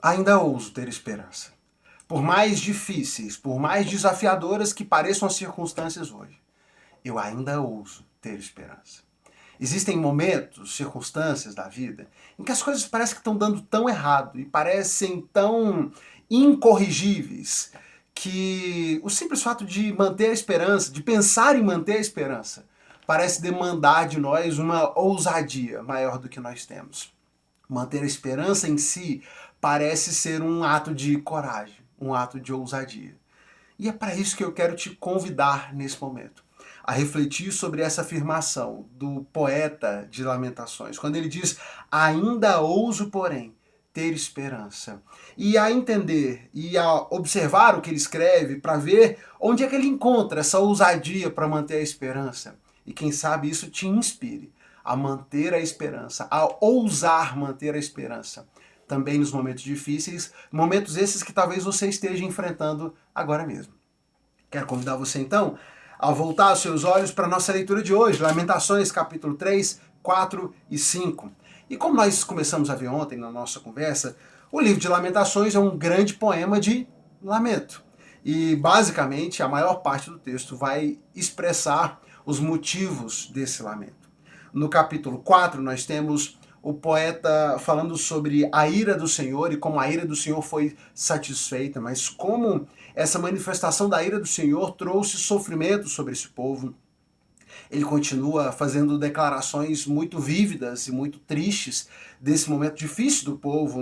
Ainda ouso ter esperança. Por mais difíceis, por mais desafiadoras que pareçam as circunstâncias hoje, eu ainda ouso ter esperança. Existem momentos, circunstâncias da vida em que as coisas parecem que estão dando tão errado e parecem tão incorrigíveis que o simples fato de manter a esperança, de pensar em manter a esperança, parece demandar de nós uma ousadia maior do que nós temos. Manter a esperança em si parece ser um ato de coragem, um ato de ousadia. E é para isso que eu quero te convidar nesse momento, a refletir sobre essa afirmação do poeta de Lamentações, quando ele diz: ainda ouso, porém, ter esperança. E a entender e a observar o que ele escreve para ver onde é que ele encontra essa ousadia para manter a esperança. E quem sabe isso te inspire a manter a esperança, a ousar manter a esperança. Também nos momentos difíceis, momentos esses que talvez você esteja enfrentando agora mesmo. Quero convidar você então a voltar os seus olhos para a nossa leitura de hoje, Lamentações capítulo 3, 4 e 5. E como nós começamos a ver ontem na nossa conversa, o livro de Lamentações é um grande poema de lamento. E basicamente a maior parte do texto vai expressar os motivos desse lamento. No capítulo 4 nós temos o poeta falando sobre a ira do Senhor e como a ira do Senhor foi satisfeita, mas como essa manifestação da ira do Senhor trouxe sofrimento sobre esse povo. Ele continua fazendo declarações muito vívidas e muito tristes desse momento difícil do povo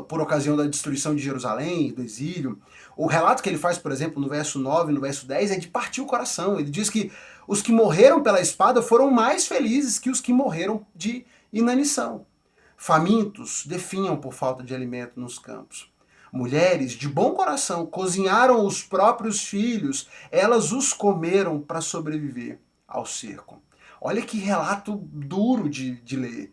por ocasião da destruição de Jerusalém, do exílio. O relato que ele faz, por exemplo, no verso 9 e no verso 10 é de partir o coração. Ele diz que os que morreram pela espada foram mais felizes que os que morreram de inanição. Famintos definham por falta de alimento nos campos. Mulheres de bom coração cozinharam os próprios filhos, elas os comeram para sobreviver ao cerco. Olha que relato duro de ler.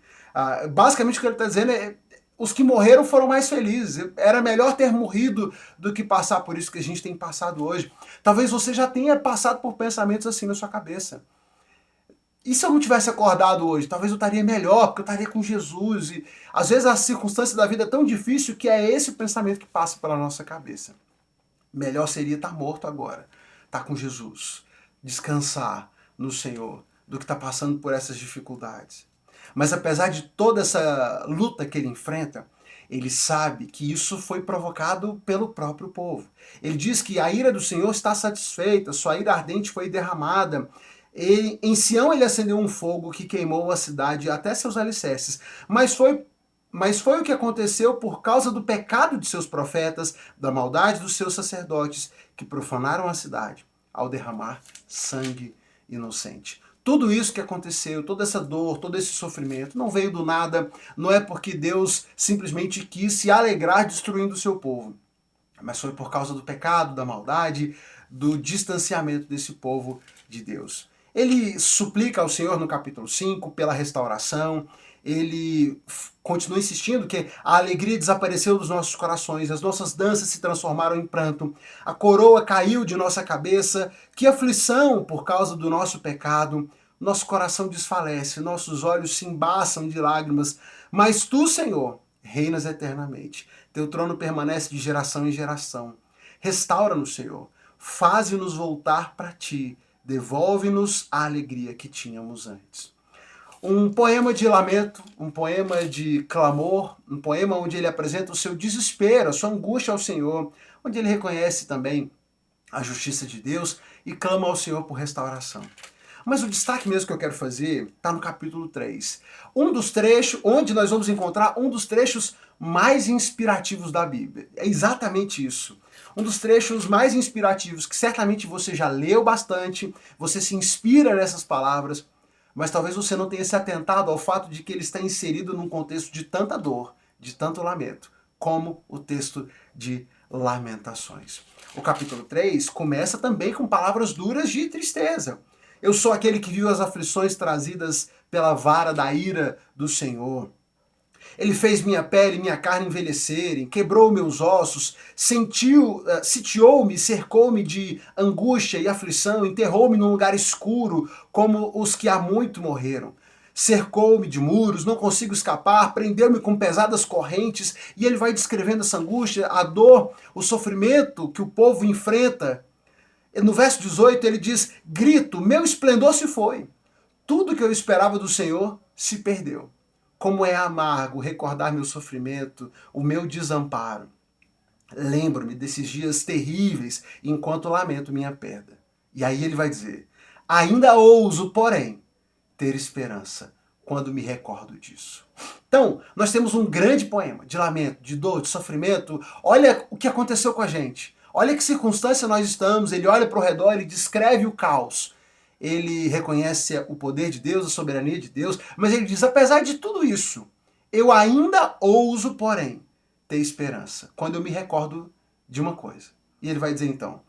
Basicamente o que ele está dizendo é: os que morreram foram mais felizes. Era melhor ter morrido do que passar por isso que a gente tem passado hoje. Talvez você já tenha passado por pensamentos assim na sua cabeça. E se eu não tivesse acordado hoje? Talvez eu estaria melhor, porque eu estaria com Jesus. E às vezes a circunstância da vida é tão difícil que é esse o pensamento que passa pela nossa cabeça. Melhor seria estar morto agora, estar com Jesus, descansar no Senhor, do que estar passando por essas dificuldades. Mas apesar de toda essa luta que ele enfrenta, ele sabe que isso foi provocado pelo próprio povo. Ele diz que a ira do Senhor está satisfeita, sua ira ardente foi derramada. Em Sião ele acendeu um fogo que queimou a cidade até seus alicerces. Mas foi o que aconteceu por causa do pecado de seus profetas, da maldade dos seus sacerdotes, que profanaram a cidade ao derramar sangue inocente. Tudo isso que aconteceu, toda essa dor, todo esse sofrimento, não veio do nada, não é porque Deus simplesmente quis se alegrar destruindo o seu povo, mas foi por causa do pecado, da maldade, do distanciamento desse povo de Deus. Ele suplica ao Senhor no capítulo 5 pela restauração, ele continua insistindo que a alegria desapareceu dos nossos corações, as nossas danças se transformaram em pranto, a coroa caiu de nossa cabeça, que aflição por causa do nosso pecado, nosso coração desfalece, nossos olhos se embaçam de lágrimas, mas tu, Senhor, reinas eternamente, teu trono permanece de geração em geração. Restaura-nos, Senhor, faze-nos voltar para ti, devolve-nos a alegria que tínhamos antes. Um poema de lamento, um poema de clamor, um poema onde ele apresenta o seu desespero, a sua angústia ao Senhor, onde ele reconhece também a justiça de Deus e clama ao Senhor por restauração. Mas o destaque mesmo que eu quero fazer está no capítulo 3. Um dos trechos, onde nós vamos encontrar um dos trechos mais inspirativos da Bíblia. É exatamente isso. Um dos trechos mais inspirativos, que certamente você já leu bastante, você se inspira nessas palavras, mas talvez você não tenha se atentado ao fato de que ele está inserido num contexto de tanta dor, de tanto lamento, como o texto de Lamentações. O capítulo 3 começa também com palavras duras de tristeza. Eu sou aquele que viu as aflições trazidas pela vara da ira do Senhor. Ele fez minha pele e minha carne envelhecerem, quebrou meus ossos, sitiou-me, cercou-me de angústia e aflição, enterrou-me num lugar escuro, como os que há muito morreram. cercou-me de muros, não consigo escapar, prendeu-me com pesadas correntes, e ele vai descrevendo essa angústia, a dor, o sofrimento que o povo enfrenta. No verso 18 ele diz, grito, meu esplendor se foi, tudo que eu esperava do Senhor se perdeu. Como é amargo recordar meu sofrimento, o meu desamparo. Lembro-me desses dias terríveis enquanto lamento minha perda. E aí ele vai dizer, ainda ouso, porém, ter esperança quando me recordo disso. Então, nós temos um grande poema de lamento, de dor, de sofrimento. Olha o que aconteceu com a gente. Olha que circunstância nós estamos. Ele olha para o redor e descreve o caos. Ele reconhece o poder de Deus, a soberania de Deus, mas ele diz, apesar de tudo isso, eu ainda ouso, porém, ter esperança, quando eu me recordo de uma coisa. E ele vai dizer então,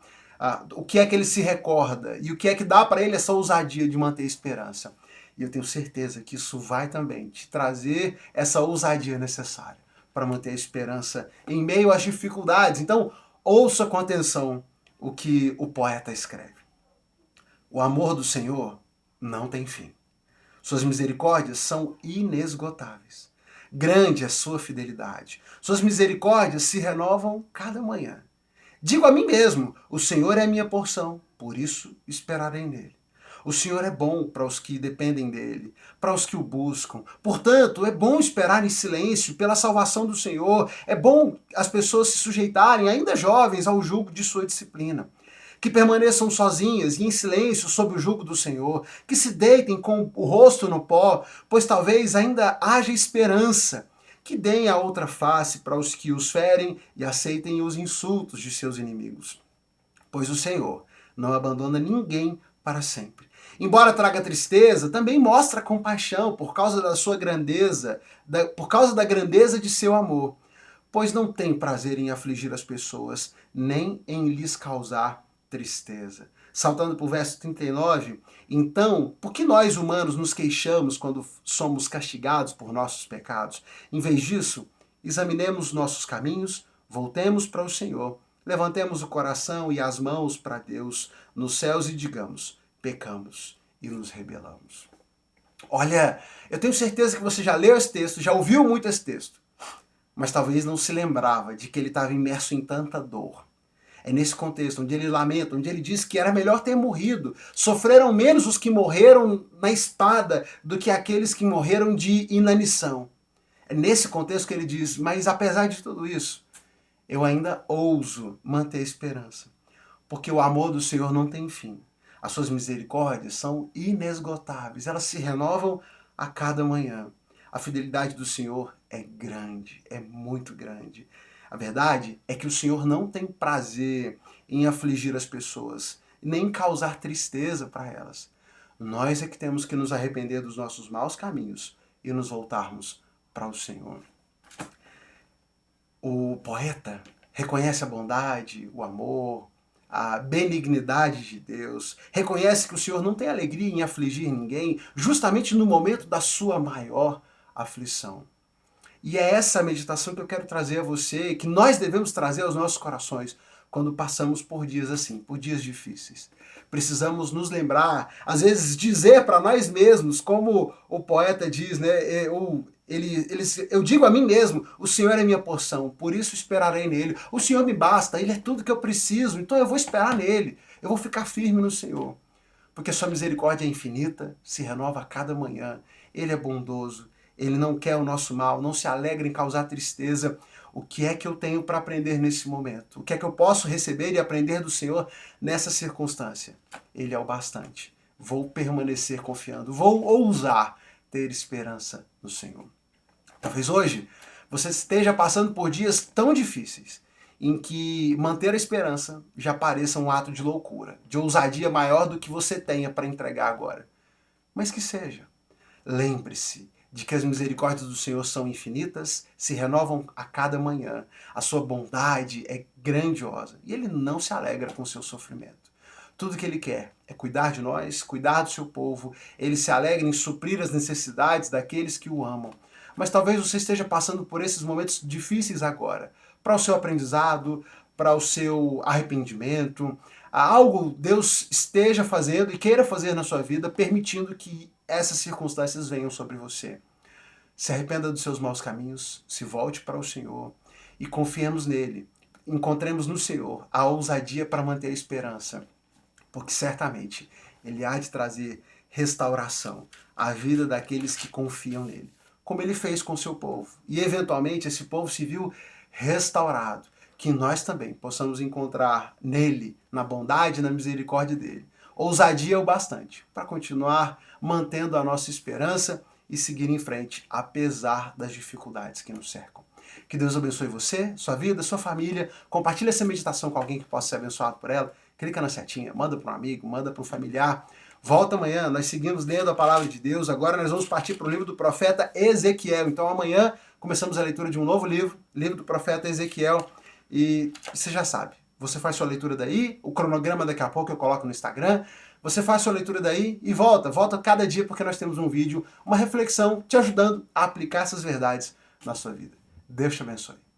o que é que ele se recorda e o que é que dá para ele essa ousadia de manter esperança. E eu tenho certeza que isso vai também te trazer essa ousadia necessária para manter a esperança em meio às dificuldades. Então, ouça com atenção o que o poeta escreve. O amor do Senhor não tem fim. Suas misericórdias são inesgotáveis. Grande é sua fidelidade. Suas misericórdias se renovam cada manhã. Digo a mim mesmo, o Senhor é a minha porção, por isso esperarei nele. O Senhor é bom para os que dependem dele, para os que o buscam. Portanto, é bom esperar em silêncio pela salvação do Senhor. É bom as pessoas se sujeitarem, ainda jovens, ao jugo de sua disciplina. Que permaneçam sozinhas e em silêncio sob o jugo do Senhor, que se deitem com o rosto no pó, pois talvez ainda haja esperança, que deem a outra face para os que os ferem e aceitem os insultos de seus inimigos. Pois o Senhor não abandona ninguém para sempre. Embora traga tristeza, também mostra compaixão por causa da sua grandeza, por causa da grandeza de seu amor, pois não tem prazer em afligir as pessoas, nem em lhes causar tristeza. Saltando para o verso 39, então, por que nós humanos nos queixamos quando somos castigados por nossos pecados? Em vez disso, examinemos nossos caminhos, voltemos para o Senhor, levantemos o coração e as mãos para Deus nos céus e digamos, pecamos e nos rebelamos. Olha, eu tenho certeza que você já leu esse texto, já ouviu muito esse texto, mas talvez não se lembrava de que ele estava imerso em tanta dor. É nesse contexto onde ele lamenta, onde ele diz que era melhor ter morrido. Sofreram menos os que morreram na espada do que aqueles que morreram de inanição. É nesse contexto que ele diz, mas apesar de tudo isso, eu ainda ouso manter a esperança. Porque o amor do Senhor não tem fim. As suas misericórdias são inesgotáveis. Elas se renovam a cada manhã. A fidelidade do Senhor é grande, é muito grande. A verdade é que o Senhor não tem prazer em afligir as pessoas, nem causar tristeza para elas. Nós é que temos que nos arrepender dos nossos maus caminhos e nos voltarmos para o Senhor. O poeta reconhece a bondade, o amor, a benignidade de Deus, reconhece que o Senhor não tem alegria em afligir ninguém, justamente no momento da sua maior aflição. E é essa meditação que eu quero trazer a você, que nós devemos trazer aos nossos corações quando passamos por dias assim, por dias difíceis. Precisamos nos lembrar, às vezes dizer para nós mesmos, como o poeta diz, né? Eu digo a mim mesmo, o Senhor é minha porção, por isso esperarei nele. O Senhor me basta, ele é tudo que eu preciso, então eu vou esperar nele. Eu vou ficar firme no Senhor. Porque sua misericórdia é infinita, se renova a cada manhã. Ele é bondoso. Ele não quer o nosso mal, não se alegra em causar tristeza. O que é que eu tenho para aprender nesse momento? O que é que eu posso receber e aprender do Senhor nessa circunstância? Ele é o bastante. Vou permanecer confiando, vou ousar ter esperança no Senhor. Talvez hoje você esteja passando por dias tão difíceis em que manter a esperança já pareça um ato de loucura, de ousadia maior do que você tenha para entregar agora. Mas que seja. Lembre-se de que as misericórdias do Senhor são infinitas, se renovam a cada manhã. A sua bondade é grandiosa e Ele não se alegra com o seu sofrimento. Tudo que Ele quer é cuidar de nós, cuidar do seu povo. Ele se alegra em suprir as necessidades daqueles que o amam. Mas talvez você esteja passando por esses momentos difíceis agora, para o seu aprendizado, para o seu arrependimento. Algo Deus esteja fazendo e queira fazer na sua vida, permitindo que essas circunstâncias venham sobre você. Se arrependa dos seus maus caminhos, se volte para o Senhor e confiemos nele. Encontremos no Senhor a ousadia para manter a esperança, porque certamente ele há de trazer restauração à vida daqueles que confiam nele, como ele fez com o seu povo. E eventualmente esse povo se viu restaurado, que nós também possamos encontrar nele, na bondade e na misericórdia dele, ousadia o bastante para continuar mantendo a nossa esperança e seguir em frente, apesar das dificuldades que nos cercam. Que Deus abençoe você, sua vida, sua família. Compartilhe essa meditação com alguém que possa ser abençoado por ela. Clica na setinha, manda para um amigo, manda para um familiar. Volta amanhã, nós seguimos lendo a palavra de Deus. Agora nós vamos partir para o livro do profeta Ezequiel. Então amanhã começamos a leitura de um novo livro, livro do profeta Ezequiel. E você já sabe, você faz sua leitura daí, o cronograma daqui a pouco eu coloco no Instagram. Você faz sua leitura daí e volta cada dia, porque nós temos um vídeo, uma reflexão te ajudando a aplicar essas verdades na sua vida. Deus te abençoe.